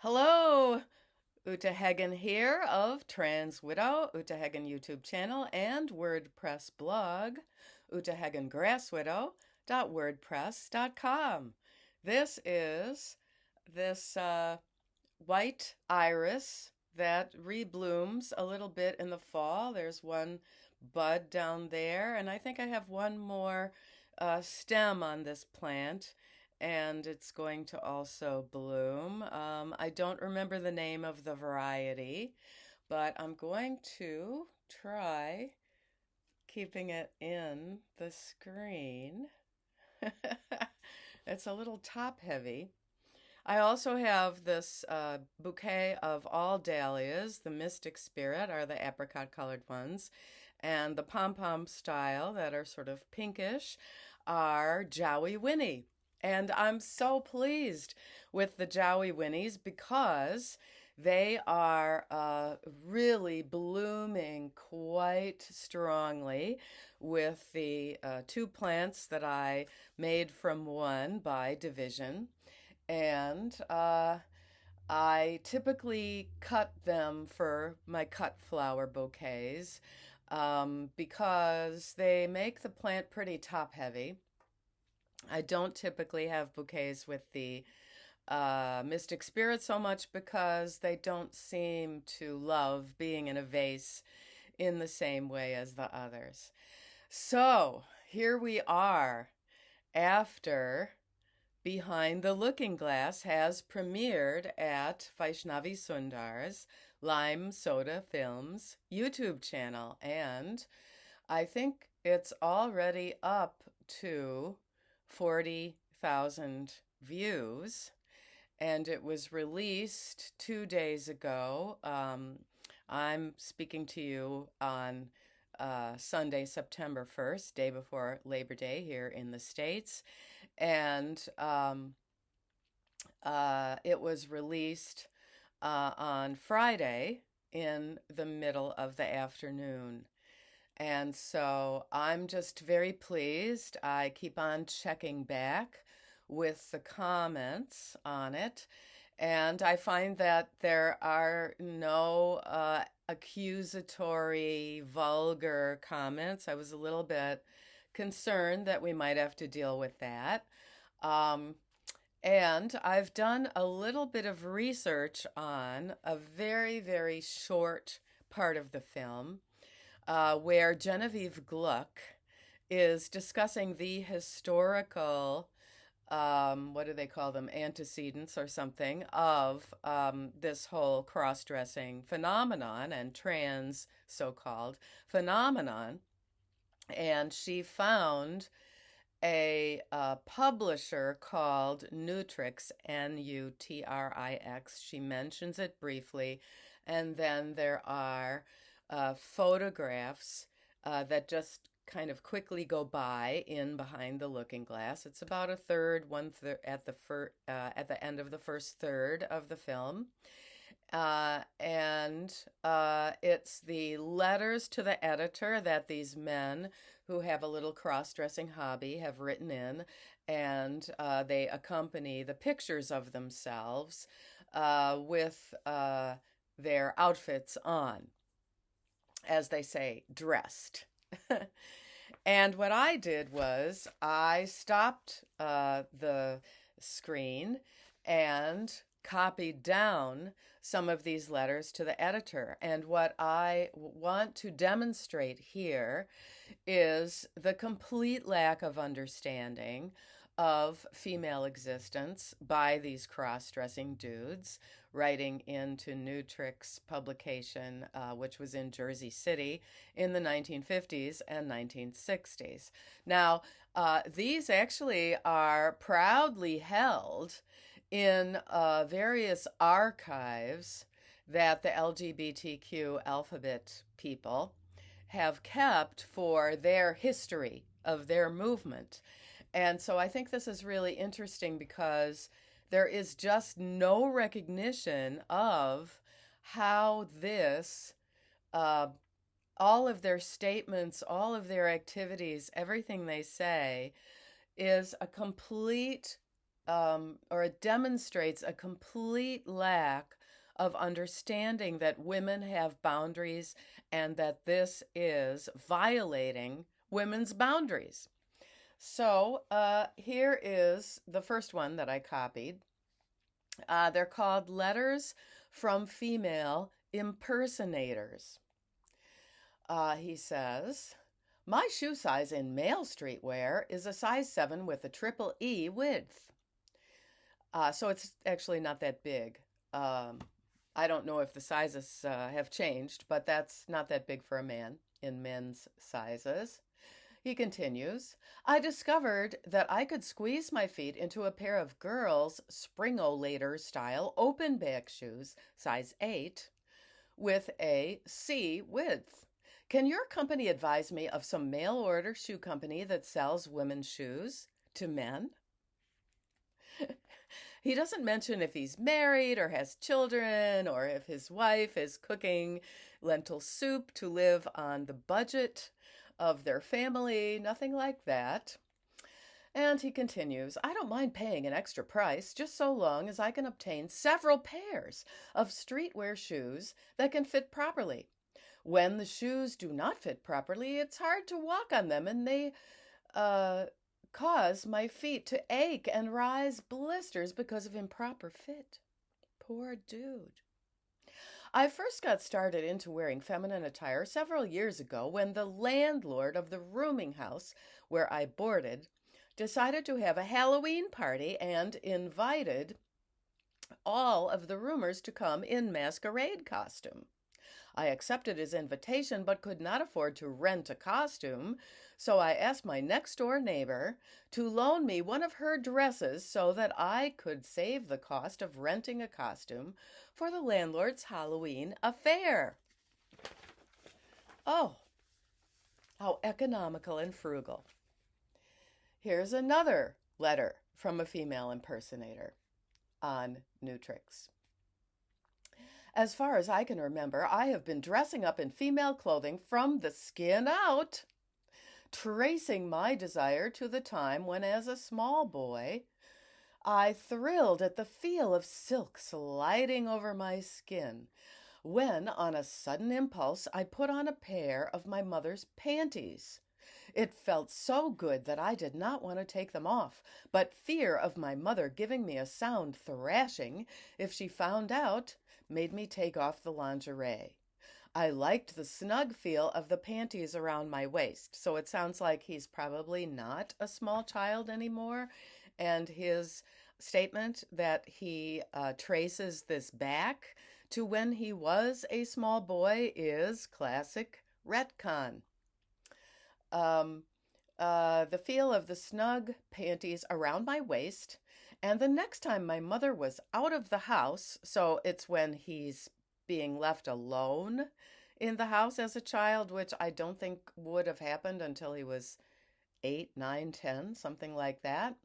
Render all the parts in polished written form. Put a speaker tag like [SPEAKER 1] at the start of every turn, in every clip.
[SPEAKER 1] Hello, Uta Hagen here of Trans Widow, Uta Hagen YouTube channel, and WordPress blog, utahagengrasswidow.wordpress.com. This is this white iris that reblooms a little bit in the fall. There's one bud down there, and I think I have one more stem on this plant, and it's going to also bloom. I don't remember the name of the variety, but I'm going to try keeping it in the screen. It's a little top heavy. I also have this bouquet of all dahlias. The Mystic Spirit are the apricot colored ones, and the pom-pom style that are sort of pinkish are Jowie Winnie. And I'm so pleased with the Jowie Winnies because they are really blooming quite strongly with the two plants that I made from one by division. And I typically cut them for my cut flower bouquets because they make the plant pretty top heavy. I don't typically have bouquets with the Mystic Spirit so much because they don't seem to love being in a vase in the same way as the others. So here we are after Behind the Looking Glass has premiered at Vaishnavi Sundar's Lime Soda Films YouTube channel, and I think it's already up to 40,000 views, and it was released 2 days ago. I'm speaking to you on Sunday, September 1st, day before Labor Day here in the States. And it was released on Friday in the middle of the afternoon. And so I'm just very pleased. I keep on checking back with the comments on it. And I find that there are no accusatory, vulgar comments. I was a little bit concerned that we might have to deal with that. Um, and I've done a little bit of research on a very, very short part of the film where Genevieve Gluck is discussing the historical, what do they call them, antecedents or something, of this whole cross-dressing phenomenon and trans so-called phenomenon. And she found a publisher called Nutrix, Nutrix. She mentions it briefly, and then there are photographs that just kind of quickly go by in Behind the Looking Glass. It's about a third, one third at the end of the first third of the film. And it's the letters to the editor that these men who have a little cross-dressing hobby have written in, and they accompany the pictures of themselves with their outfits on, as they say, dressed. And what I did was I stopped the screen and copied down some of these letters to the editor. And what I want to demonstrate here is the complete lack of understanding of female existence by these cross-dressing dudes writing into Nutrix publication, which was in Jersey City in the 1950s and 1960s. Now, these actually are proudly held in various archives that the LGBTQ alphabet people have kept for their history of their movement. And so I think this is really interesting because there is just no recognition of how this, all of their statements, all of their activities, everything they say is a complete or it demonstrates a complete lack of understanding that women have boundaries and that this is violating women's boundaries. So here is the first one that I copied. They're called Letters from Female Impersonators. He says, my shoe size in male streetwear is a size 7 with a triple E width. So it's actually not that big. I don't know if the sizes have changed, but that's not that big for a man in men's sizes. He continues, I discovered that I could squeeze my feet into a pair of girls' Spring-O-Later style open back shoes, size 8, with a C width. Can your company advise me of some mail order shoe company that sells women's shoes to men? He doesn't mention if he's married or has children or if his wife is cooking lentil soup to live on the budget of their family, nothing like that. And he continues, I don't mind paying an extra price just so long as I can obtain several pairs of streetwear shoes that can fit properly. When the shoes do not fit properly, it's hard to walk on them and they cause my feet to ache and rise blisters because of improper fit. Poor dude. I first got started into wearing feminine attire several years ago when the landlord of the rooming house where I boarded decided to have a Halloween party and invited all of the roomers to come in masquerade costume. I accepted his invitation but could not afford to rent a costume, so I asked my next-door neighbor to loan me one of her dresses so that I could save the cost of renting a costume for the landlord's Halloween affair. Oh, how economical and frugal. Here's another letter from a female impersonator on Nutrix. As far as I can remember, I have been dressing up in female clothing from the skin out, tracing my desire to the time when, as a small boy, I thrilled at the feel of silk sliding over my skin, when, on a sudden impulse, I put on a pair of my mother's panties. It felt so good that I did not want to take them off, but fear of my mother giving me a sound thrashing if she found out made me take off the lingerie. I liked the snug feel of the panties around my waist, so it sounds like he's probably not a small child anymore, and his statement that he traces this back to when he was a small boy is classic retcon. The feel of the snug panties around my waist, and the next time my mother was out of the house, so it's when he's being left alone in the house as a child, which I don't think would have happened until he was 8, 9, 10, something like that.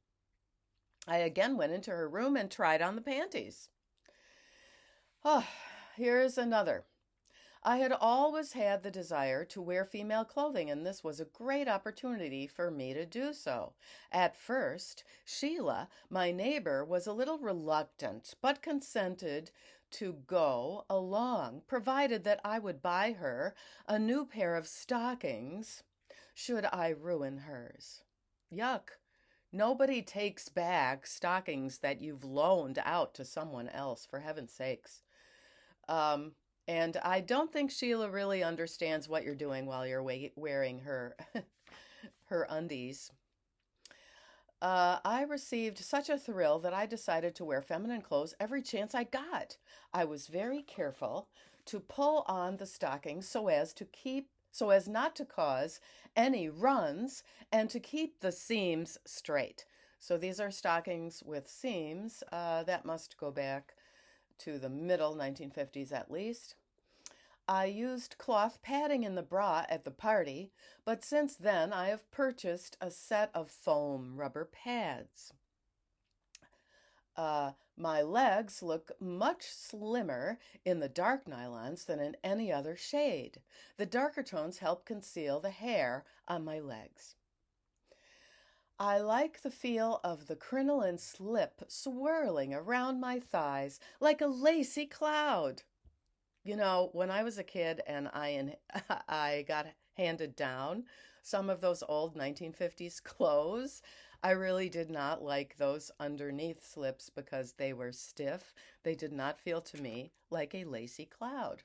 [SPEAKER 1] I again went into her room and tried on the panties. Oh, here's another. I had always had the desire to wear female clothing, and this was a great opportunity for me to do so. At first, Sheila, my neighbor, was a little reluctant, but consented to go along, provided that I would buy her a new pair of stockings, should I ruin hers. Yuck. Nobody takes back stockings that you've loaned out to someone else, for heaven's sakes. And I don't think Sheila really understands what you're doing while you're wearing her her undies. I received such a thrill that I decided to wear feminine clothes every chance I got. I was very careful to pull on the stockings so as not to cause any runs and to keep the seams straight. So these are stockings with seams. That must go back to the middle 1950s at least. I used cloth padding in the bra at the party, but since then I have purchased a set of foam rubber pads. My legs look much slimmer in the dark nylons than in any other shade. The darker tones help conceal the hair on my legs. I like the feel of the crinoline slip swirling around my thighs like a lacy cloud. You know, when I was a kid and I got handed down some of those old 1950s clothes, I really did not like those underneath slips because they were stiff. They did not feel to me like a lacy cloud.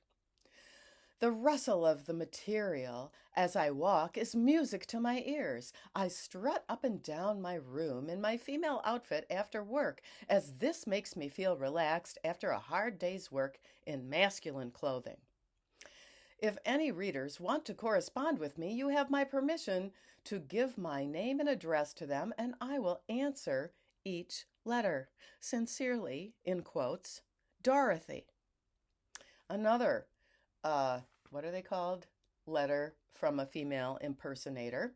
[SPEAKER 1] The rustle of the material as I walk is music to my ears. I strut up and down my room in my female outfit after work, as this makes me feel relaxed after a hard day's work in masculine clothing. If any readers want to correspond with me, you have my permission to give my name and address to them, and I will answer each letter. Sincerely, in quotes, Dorothy. Another what are they called? Letter from a female impersonator.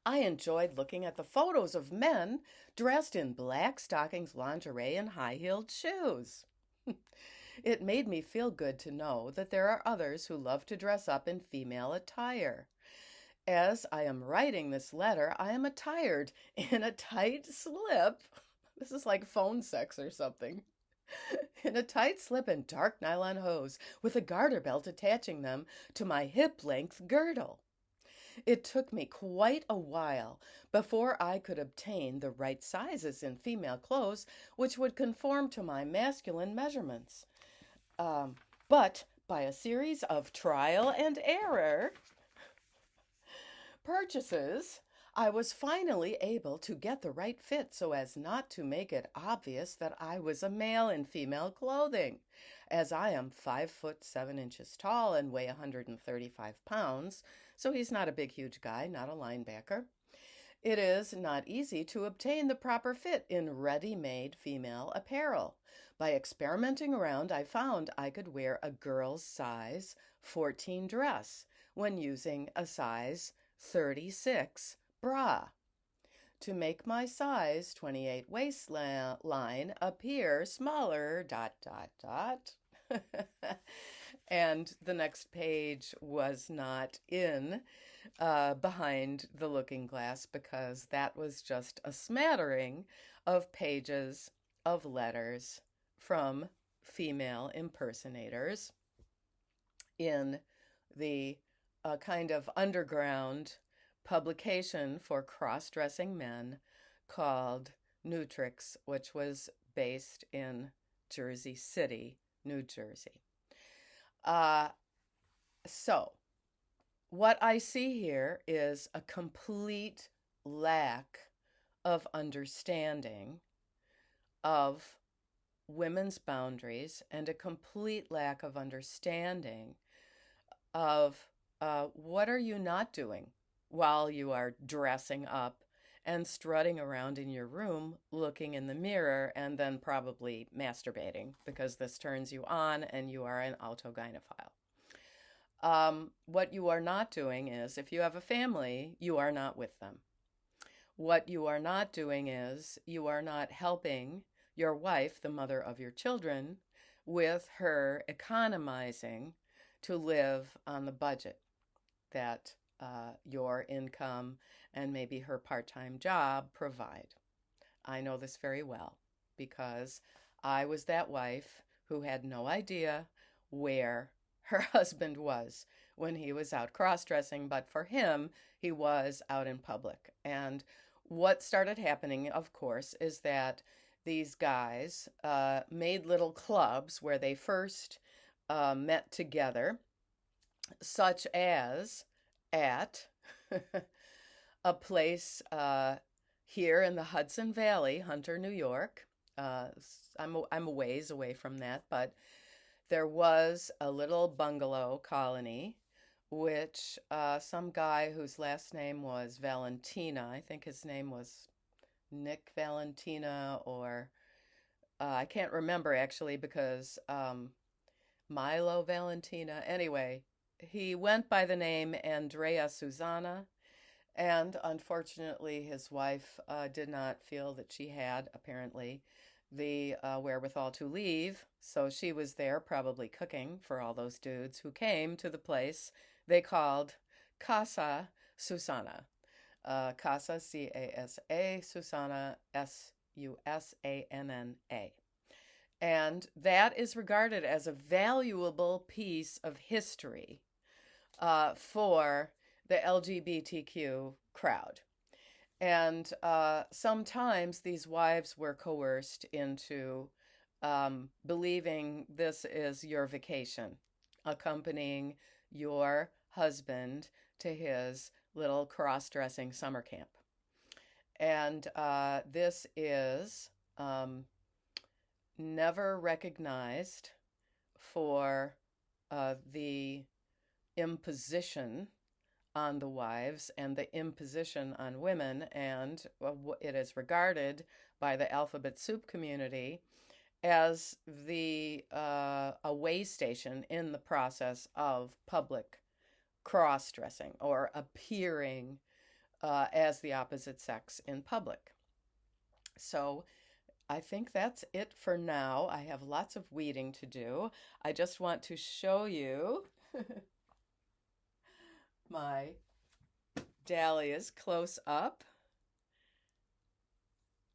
[SPEAKER 1] I enjoyed looking at the photos of men dressed in black stockings, lingerie, and high-heeled shoes. It made me feel good to know that there are others who love to dress up in female attire. As I am writing this letter, I am attired in a tight slip. This is like phone sex or something. In a tight slip and dark nylon hose with a garter belt attaching them to my hip-length girdle. It took me quite a while before I could obtain the right sizes in female clothes which would conform to my masculine measurements. But by a series of trial and error purchases, I was finally able to get the right fit so as not to make it obvious that I was a male in female clothing. As I am 5'7" tall and weigh 135 pounds, so he's not a big, huge guy, not a linebacker. It is not easy to obtain the proper fit in ready-made female apparel. By experimenting around, I found I could wear a girl's size 14 dress when using a size 36 bra to make my size 28 waistline appear smaller, ... And the next page was not in behind the looking glass because that was just a smattering of pages of letters from female impersonators in the kind of underground publication for cross-dressing men called Nutrix, which was based in Jersey City, New Jersey. So what I see here is a complete lack of understanding of women's boundaries and a complete lack of understanding of what are you not doing while you are dressing up and strutting around in your room looking in the mirror and then probably masturbating because this turns you on and you are an autogynephile. What you are not doing is, if you have a family, you are not with them. What you are not doing is you are not helping your wife, the mother of your children, with her economizing to live on the budget that your income and maybe her part-time job provide. I know this very well because I was that wife who had no idea where her husband was when he was out cross-dressing, but for him, he was out in public. And what started happening, of course, is that these guys made little clubs where they first met together, such as at a place here in the Hudson Valley, Hunter, New York. I'm a ways away from that, but there was a little bungalow colony, which some guy whose last name was Valentina, I think his name was Nick Valentina, or I can't remember actually because Milo Valentina. Anyway, he went by the name Andrea Susanna, and unfortunately his wife did not feel that she had, apparently, the wherewithal to leave, so she was there probably cooking for all those dudes who came to the place they called Casa Susana. Casa, C-A-S-A, Susanna, Susanna. And that is regarded as a valuable piece of history for the LGBTQ crowd. And sometimes these wives were coerced into believing this is your vacation, accompanying your husband to his little cross dressing summer camp. And this is never recognized for the imposition on the wives and the imposition on women, and it is regarded by the alphabet soup community as the a way station in the process of public cross-dressing or appearing as the opposite sex in public. So I think that's it for now. I have lots of weeding to do. I just want to show you my dahlias close up.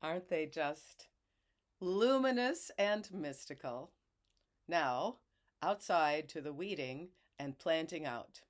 [SPEAKER 1] Aren't they just luminous and mystical? Now, outside to the weeding and planting out.